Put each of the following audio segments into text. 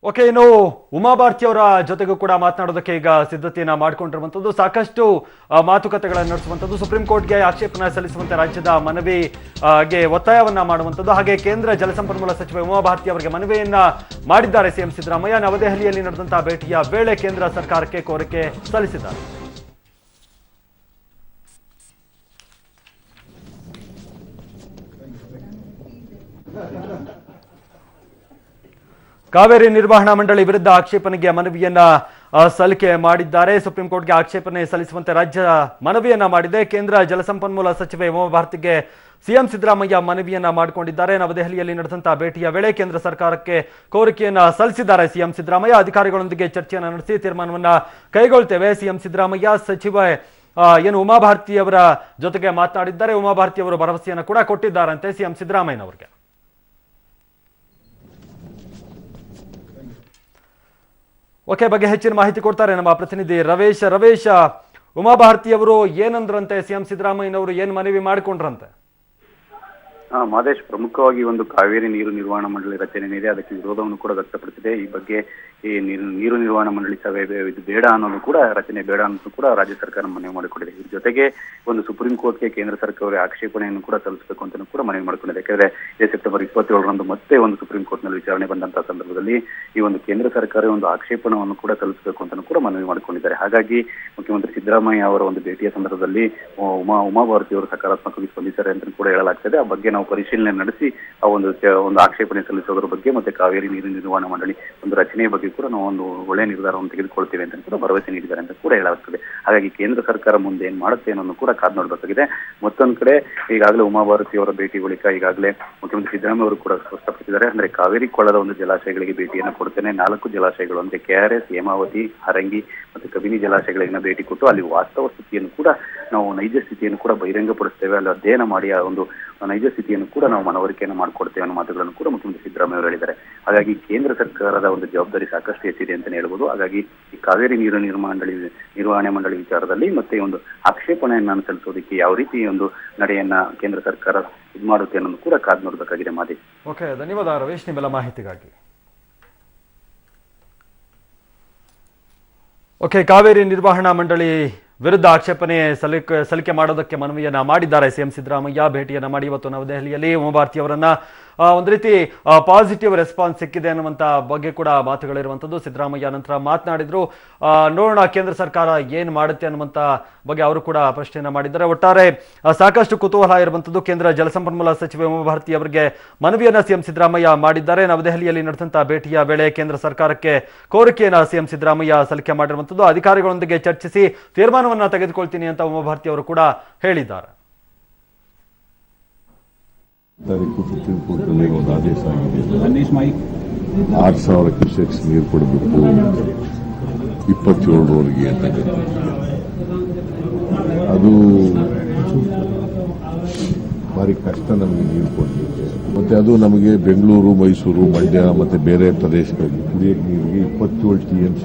Okay, ಇನ್ನು ಉಮಾ ಭಾರತಿ ಅವರ ಜೊತೆಗೂ ಕೂಡ ಮಾತನಾಡೋದಕ್ಕೆ ಈಗ ಸಿದ್ಧತೆಯನ್ನ ಮಾಡಿಕೊಂಡಿರುವಂತದ್ದು, ಸಾಕಷ್ಟು ಮಾತುಕತೆಗಳನ್ನು ನಡೆಸುವಂತದ್ದು, ಸುಪ್ರೀಂ ಕೋರ್ಟ್ಗೆ ಆಕ್ಷೇಪಣೆ ಸಲ್ಲಿಸುವಂತೆ ರಾಜ್ಯದ ಮನವಿಗೆ ಒತ್ತಾಯವನ್ನ ಮಾಡುವಂತದ್ದು, ಹಾಗೆ ಕೇಂದ್ರ ಜಲಸಂಪನ್ಮೂಲ ಸಚಿವ ಉಮಾ ಭಾರತಿ ಅವರಿಗೆ ಮನವಿಯನ್ನ ಮಾಡಿದ್ದಾರೆ ಸಿಎಂ ಸಿದ್ದರಾಮಯ್ಯ. ನವದೆಹಲಿಯಲ್ಲಿ ನಡೆದಂತಹ ಭೇಟಿಯ ವೇಳೆ ಕೇಂದ್ರ ಸರ್ಕಾರಕ್ಕೆ ಕೋರಿಕೆ ಸಲ್ಲಿಸಿದ್ದಾರೆ. ಕಾವೇರಿ ನಿರ್ವಹಣಾ ಮಂಡಳಿ ವಿರುದ್ಧ ಆಕ್ಷೇಪಣೆಗೆ ಮನವಿಯನ್ನ ಸಲ್ಲಿಕೆ ಮಾಡಿದ್ದಾರೆ. ಸುಪ್ರೀಂ ಕೋರ್ಟ್ಗೆ ಆಕ್ಷೇಪಣೆ ಸಲ್ಲಿಸುವಂತೆ ರಾಜ್ಯ ಮನವಿಯನ್ನ ಮಾಡಿದೆ. ಕೇಂದ್ರ ಜಲಸಂಪನ್ಮೂಲ ಸಚಿವೆ ಉಮಾ ಭಾರತಿಗೆ ಸಿಎಂ ಸಿದ್ದರಾಮಯ್ಯ ಮನವಿಯನ್ನ ಮಾಡಿಕೊಂಡಿದ್ದಾರೆ. ನವದೆಹಲಿಯಲ್ಲಿ ನಡೆದಂತಹ ಭೇಟಿಯ ವೇಳೆ ಕೇಂದ್ರ ಸರ್ಕಾರಕ್ಕೆ ಕೋರಿಕೆಯನ್ನ ಸಲ್ಲಿಸಿದ್ದಾರೆ ಸಿಎಂ ಸಿದ್ದರಾಮಯ್ಯ. ಅಧಿಕಾರಿಗಳೊಂದಿಗೆ ಚರ್ಚೆಯನ್ನ ನಡೆಸಿ ತೀರ್ಮಾನವನ್ನ ಕೈಗೊಳ್ತೇವೆ. ಸಿಎಂ ಸಿದ್ದರಾಮಯ್ಯ ಸಚಿವ ಏನು ಉಮಾ ಭಾರತಿ ಅವರ ಜೊತೆಗೆ ಮಾತನಾಡಿದ್ದಾರೆ. ಉಮಾ ಭಾರತಿ ಅವರು ಭರವಸೆಯನ್ನು ಕೂಡ ಕೊಟ್ಟಿದ್ದಾರಂತೆ ಸಿಎಂ ಸಿದ್ದರಾಮಯ್ಯನವರಿಗೆ. ಓಕೆ, ಬಗ್ಗೆ ಹೆಚ್ಚಿನ ಮಾಹಿತಿ ಕೊಡ್ತಾರೆ ನಮ್ಮ ಪ್ರತಿನಿಧಿ ರವೇಶ್. ಉಮಾ ಭಾರತಿ ಅವರು ಏನಂದ್ರಂತೆ, ಸಿಎಂ ಸಿದ್ದರಾಮಯ್ಯನವರು ಏನ್ ಮನವಿ ಮಾಡಿಕೊಂಡ್ರಂತೆ? ಮಾದೇಶ್, ಪ್ರಮುಖವಾಗಿ ಒಂದು ಕಾವೇರಿ ನೀರು ನಿರ್ವಹಣಾ ಮಂಡಳಿ ರಚನೆ ಇದೆ, ಅದಕ್ಕೆ ವಿರೋಧವನ್ನು ಕೂಡ ವ್ಯಕ್ತಪಡಿಸಿದೆ. ಈ ಬಗ್ಗೆ ಈ ನೀರು ನಿರ್ವಹಣಾ ಮಂಡಳಿ ಸಭೆ ಇದು ಬೇಡ ಅನ್ನೋದು ಕೂಡ, ರಚನೆ ಬೇಡ ಅನ್ನೋದು ಕೂಡ ರಾಜ್ಯ ಸರ್ಕಾರ ಮನವಿ ಮಾಡಿಕೊಂಡಿದೆ. ಇದ್ರ ಜೊತೆಗೆ ಒಂದು ಸುಪ್ರೀಂ ಕೋರ್ಟ್ಗೆ ಕೇಂದ್ರ ಸರ್ಕಾರ ಆಕ್ಷೇಪಣೆಯನ್ನು ಕೂಡ ಸಲ್ಲಿಸಬೇಕು ಅಂತ ಕೂಡ ಮನವಿ ಮಾಡಿಕೊಂಡಿದೆ. ಯಾಕಂದ್ರೆ ಸೆಪ್ಟೆಂಬರ್ 27ರಂದು ಮತ್ತೆ ಒಂದು ಸುಪ್ರೀಂ ಕೋರ್ಟ್ ನಲ್ಲಿ ವಿಚಾರಣೆ ಬಂದಂತಹ ಸಂದರ್ಭದಲ್ಲಿ ಈ ಒಂದು ಕೇಂದ್ರ ಸರ್ಕಾರ ಒಂದು ಆಕ್ಷೇಪಣೆಯನ್ನು ಕೂಡ ಸಲ್ಲಿಸಬೇಕು ಅಂತ ಕೂಡ ಮನವಿ ಮಾಡಿಕೊಂಡಿದ್ದಾರೆ. ಹಾಗಾಗಿ ಮುಖ್ಯಮಂತ್ರಿ ಸಿದ್ದರಾಮಯ್ಯ ಅವರ ಒಂದು ಭೇಟಿಯ ಸಂದರ್ಭದಲ್ಲಿ ಉಮಾ ಭಾರತಿ ಅವರು ಸಕಾರಾತ್ಮಕವಾಗಿ ಸ್ಪಂದಿಸಿದ್ದಾರೆ ಅಂತ ಕೂಡ ಹೇಳಲಾಗ್ತದೆ. ಆ ಬಗ್ಗೆ ನಾವು ಪರಿಶೀಲನೆ ನಡೆಸಿ ಆ ಒಂದು ಆಕ್ಷೇಪಣೆ ಸಲ್ಲಿಸೋದ್ರ ಬಗ್ಗೆ ಮತ್ತೆ ಕಾವೇರಿ ನೀರು ನಿರ್ವಹಣಾ ಮಂಡಳಿ ಒಂದು ರಚನೆಯ ಬಗ್ಗೆ ಕೂಡ ನಾವು ಒಂದು ಒಳ್ಳೆಯ ನಿರ್ಧಾರವನ್ನು ತೆಗೆದುಕೊಳ್ತೇವೆ ಅಂತ ಕೂಡ ಭರವಸೆ ನೀಡಿದ್ದಾರೆ ಅಂತ ಕೂಡ ಹೇಳಲಾಗ್ತದೆ. ಹಾಗಾಗಿ ಕೇಂದ್ರ ಸರ್ಕಾರ ಮುಂದೆ ಏನ್ ಮಾಡುತ್ತೆ ಅನ್ನೋದು ಕೂಡ ಕಾದು ನೋಡಬೇಕಾಗಿದೆ. ಮತ್ತೊಂದು ಕಡೆ ಈಗಾಗಲೇ ಉಮಾ ಭಾರತಿ ಅವರ ಭೇಟಿ ಬಳಿಕ ಈಗಾಗಲೇ ಮುಖ್ಯಮಂತ್ರಿ ಸಿದ್ದರಾಮಯ್ಯ ಅವರು ಕೂಡ ಸ್ಪಷ್ಟಪಡಿಸಿದ್ದಾರೆ. ಅಂದ್ರೆ ಕಾವೇರಿ ಕೊಳ್ಳದ ಒಂದು ಜಲಾಶಯಗಳಿಗೆ ಭೇಟಿಯನ್ನು ಕೊಡ್ತೇನೆ, 4 ಜಲಾಶಯಗಳು ಅಂದ್ರೆ KRS, ಹೇಮಾವತಿ, ಹರಂಗಿ ಮತ್ತೆ ಕಬಿನಿ ಜಲಾಶಯಗಳಿಗೆ ಭೇಟಿ ಕೊಟ್ಟು ಅಲ್ಲಿ ವಾಸ್ತವ ಸ್ಥಿತಿಯನ್ನು ಕೂಡ ನಾವು ನೈಜ ಸ್ಥಿತಿಯನ್ನು ಕೂಡ ಬಹಿರಂಗಪಡಿಸ್ತೇವೆ, ಅಲ್ಲಿ ಅಧ್ಯಯನ ಮಾಡಿ ಆ ಒಂದು ನೈಜ ಸ್ಥಿತಿಯನ್ನು ಕೂಡ ನಾವು ಮನವರಿಕೆಯನ್ನು ಮಾಡಿಕೊಡ್ತೇವೆ ಅನ್ನೋ ಮಾತುಗಳನ್ನು ಕೂಡ ಮುಖ್ಯಮಂತ್ರಿ ಸಿದ್ದರಾಮಯ್ಯ ಅವರು ಹೇಳಿದ್ದಾರೆ. ಹಾಗಾಗಿ ಕೇಂದ್ರ ಸರ್ಕಾರದ ಒಂದು ಜವಾಬ್ದಾರಿ ಸಾಕಷ್ಟು ಹೆಚ್ಚಿದೆ ಅಂತಾನೆ ಹೇಳ್ಬೋದು. ಹಾಗಾಗಿ ಈ ಕಾವೇರಿ ನೀರು ನಿರ್ವಹಣೆ ಮಂಡಳಿ ವಿಚಾರದಲ್ಲಿ ಮತ್ತೆ ಒಂದು ಆಕ್ಷೇಪಣೆಯನ್ನು ಸಲ್ಲಿಸೋದಕ್ಕೆ ಯಾವ ರೀತಿ ಒಂದು ನಡೆಯನ್ನ ಕೇಂದ್ರ ಸರ್ಕಾರ ಇದು ಮಾಡುತ್ತೆ ಅನ್ನೋದು ಕೂಡ ಕಾದು ನೋಡಬೇಕಾಗಿದೆ. ಮಾದಿ. ಓಕೆ, ಧನ್ಯವಾದ ರವೇಶ್ ನಿಮ್ಮೆಲ್ಲ ಮಾಹಿತಿಗಾಗಿ. ಓಕೆ, ಕಾವೇರಿ ನಿರ್ವಹಣಾ ಮಂಡಳಿ ವಿರುದ್ಧ ಆಕ್ಷೇಪಣೆ ಸಲ್ಲಿಕೆ ಮಾಡೋದಕ್ಕೆ ಮನವಿಯನ್ನ ಮಾಡಿದ್ದಾರೆ ಸಿಎಂ ಸಿದ್ದರಾಮಯ್ಯ. ಭೇಟಿಯನ್ನ ಮಾಡಿ ಇವತ್ತು ನವದೆಹಲಿಯಲ್ಲಿ ಉಮಾ ಭಾರತಿ ಅವರನ್ನ ಒಂದು ರೀತಿ ಪಾಸಿಟಿವ್ ರೆಸ್ಪಾನ್ಸ್ ಸಿಕ್ಕಿದೆ ಅನ್ನುವಂಥ ಬಗ್ಗೆ ಕೂಡ ಮಾತುಗಳಿರುವಂಥದ್ದು. ಸಿದ್ದರಾಮಯ್ಯ ನಂತರ ಮಾತನಾಡಿದ್ರು. ನೋಡೋಣ ಕೇಂದ್ರ ಸರ್ಕಾರ ಏನು ಮಾಡುತ್ತೆ ಅನ್ನುವಂಥ ಬಗ್ಗೆ ಅವರು ಕೂಡ ಪ್ರಶ್ನೆಯನ್ನ ಮಾಡಿದ್ದಾರೆ. ಒಟ್ಟಾರೆ ಸಾಕಷ್ಟು ಕುತೂಹಲ ಇರುವಂಥದ್ದು. ಕೇಂದ್ರ ಜಲಸಂಪನ್ಮೂಲ ಸಚಿವೆ ಉಮಾ ಭಾರತಿ ಅವರಿಗೆ ಮನವಿಯನ್ನ ಸಿಎಂ ಸಿದ್ದರಾಮಯ್ಯ ಮಾಡಿದ್ದಾರೆ. ನವದೆಹಲಿಯಲ್ಲಿ ನಡೆದಂತಹ ಭೇಟಿಯ ವೇಳೆ ಕೇಂದ್ರ ಸರ್ಕಾರಕ್ಕೆ ಕೋರಿಕೆಯನ್ನ ಸಿಎಂ ಸಿದ್ದರಾಮಯ್ಯ ಸಲ್ಲಿಕೆ ಮಾಡಿರುವಂಥದ್ದು. ಅಧಿಕಾರಿಗಳೊಂದಿಗೆ ಚರ್ಚಿಸಿ ತೀರ್ಮಾನವನ್ನ ತೆಗೆದುಕೊಳ್ತೀನಿ ಅಂತ ಉಮಾ ಭಾರತಿ ಅವರು ಕೂಡ ಹೇಳಿದ್ದಾರೆ. ತಾರೀಕು ಸುಪ್ರೀಂ ಕೋರ್ಟ್ನಲ್ಲಿ ಒಂದು ಆದೇಶ ಆಗಿದೆ. 6,000 ಕ್ಯೂಸೆಕ್ಸ್ ನೀರು ಕೊಡಬೇಕು 27ರವರೆಗೆ ಅಂತ. ಅದು ಭಾರಿ ಕಷ್ಟ ನಮಗೆ ನೀರು ಕೊಡಲಿಕ್ಕೆ. ಮತ್ತೆ ಅದು ನಮಗೆ ಬೆಂಗಳೂರು, ಮೈಸೂರು, ಮಂಡ್ಯ ಮತ್ತೆ ಬೇರೆ ಪ್ರದೇಶಗಳಿಗೆ ಕುಡಿಯಕ್ಕೆ ನೀರಿಗೆ 27 TMC.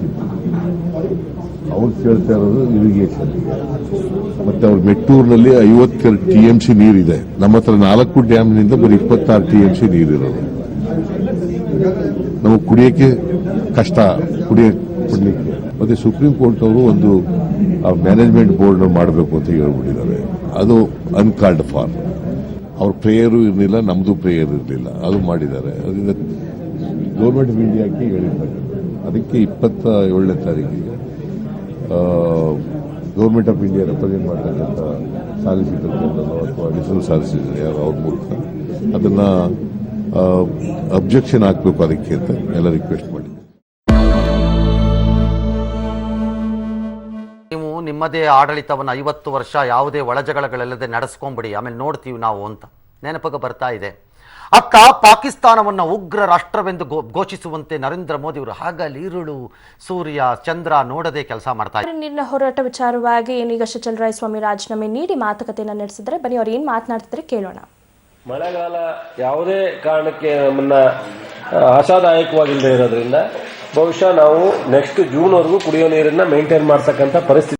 ಅವ್ರು ಕೇಳ್ತಾ ಇರೋದು ಇರಿಗೇಷನ್. ಮತ್ತೆ ಅವ್ರ ಮೆಟ್ಟೂರಿನಲ್ಲಿ 52 TMC ನೀರಿದೆ. ನಮ್ಮ ಹತ್ರ 4 ಡ್ಯಾಮ್ನಿಂದ ಬರೀ 26 TMC ನೀರಿರೋದು. ನಾವು ಕುಡಿಯಕ್ಕೆ ಕಷ್ಟ, ಕೊಡ್ಲಿಕ್ಕೆ. ಮತ್ತೆ ಸುಪ್ರೀಂ ಕೋರ್ಟ್ ಅವರು ಒಂದು ಮ್ಯಾನೇಜ್ಮೆಂಟ್ ಬೋರ್ಡ್ ಮಾಡಬೇಕು ಅಂತ ಹೇಳ್ಬಿಟ್ಟಿದ್ದಾರೆ. ಅದು ಅನ್ಕಾಲ್ಡ್ ಫಾರ್. ಅವ್ರ ಪ್ರೇಯರು ಇರಲಿಲ್ಲ, ನಮ್ದು ಪ್ರೇಯರ್ ಇರಲಿಲ್ಲ, ಅದು ಮಾಡಿದ್ದಾರೆ. ಅದರಿಂದ ಗೌರ್ಮೆಂಟ್ ಆಫ್ ಇಂಡಿಯಾಕ್ಕೆ ಹೇಳಿದ್ದಾರೆ. ಅದಕ್ಕೆ 27ನೇ ತಾರೀಕಿಗೆ ಗೌರ್ಮೆಂಟ್ ಆಫ್ ಇಂಡಿಯಾ ರೆಪ್ರೆಸೆಂಟ್ ಮಾಡ್ತಕ್ಕಂಥ ಸಾಲಿಸಿಟರ್ ಜನರಲ್ ಅಥವಾ ಅಡಿಷನಲ್ ಸಾಲಿಸಿಟರ್ ಯಾರು ಅವ್ರ ಮೂಲಕ ಅದನ್ನ ಅಬ್ಜೆಕ್ಷನ್ ಹಾಕಬೇಕು ಅದಕ್ಕೆ ಅಂತ ಎಲ್ಲ ರಿಕ್ವೆಸ್ಟ್ ಮಾಡಿದ್ದೆ. ನೀವು ನಿಮ್ಮದೇ ಆಡಳಿತವನ್ನು 50 ವರ್ಷ ಯಾವುದೇ ಒಳಜಗಳಗಳಿಲ್ಲದೆ ನಡೆಸ್ಕೊಂಬಿಡಿ, ಆಮೇಲೆ ನೋಡ್ತೀವಿ ನಾವು ಅಂತ ನೆನಪಿಗೆ ಬರ್ತಾ ಇದೆ. ಅಕ್ಕ ಪಾಕಿಸ್ತಾನವನ್ನು ಉಗ್ರ ರಾಷ್ಟ್ರವೆಂದು ಘೋಷಿಸುವಂತೆ ನರೇಂದ್ರ ಮೋದಿ ಅವರು ಹಗಲಿರುಳು ಸೂರ್ಯ ಚಂದ್ರ ನೋಡದೆ ಕೆಲಸ ಮಾಡ್ತಾ ಇದ್ದಾರೆ. ನೀರಿನ ಹೋರಾಟ ವಿಚಾರವಾಗಿ ಏನೀಗ ಚಲರಾಯಸ್ವಾಮಿ ರಾಜೀನಾಮೆ ನೀಡಿ ಮಾತುಕತೆಯನ್ನು ನಡೆಸಿದರೆ ಬನ್ನಿ ಅವ್ರು ಏನು ಮಾತನಾಡ್ತಿದ್ರೆ ಕೇಳೋಣ. ಮಳೆಗಾಲ ಯಾವುದೇ ಕಾರಣಕ್ಕೆ ನಮ್ಮನ್ನ ಆಶಾದಾಯಕವಾಗಿಲ್ಲದೆ ಇರೋದ್ರಿಂದ ಬಹುಶಃ ನಾವು ನೆಕ್ಸ್ಟ್ ಜೂನ್ವರೆಗೂ ಕುಡಿಯೋ ನೀರನ್ನ ಮೇಂಟೈನ್ ಮಾಡ್ತಕ್ಕಂಥ ಪರಿಸ್ಥಿತಿ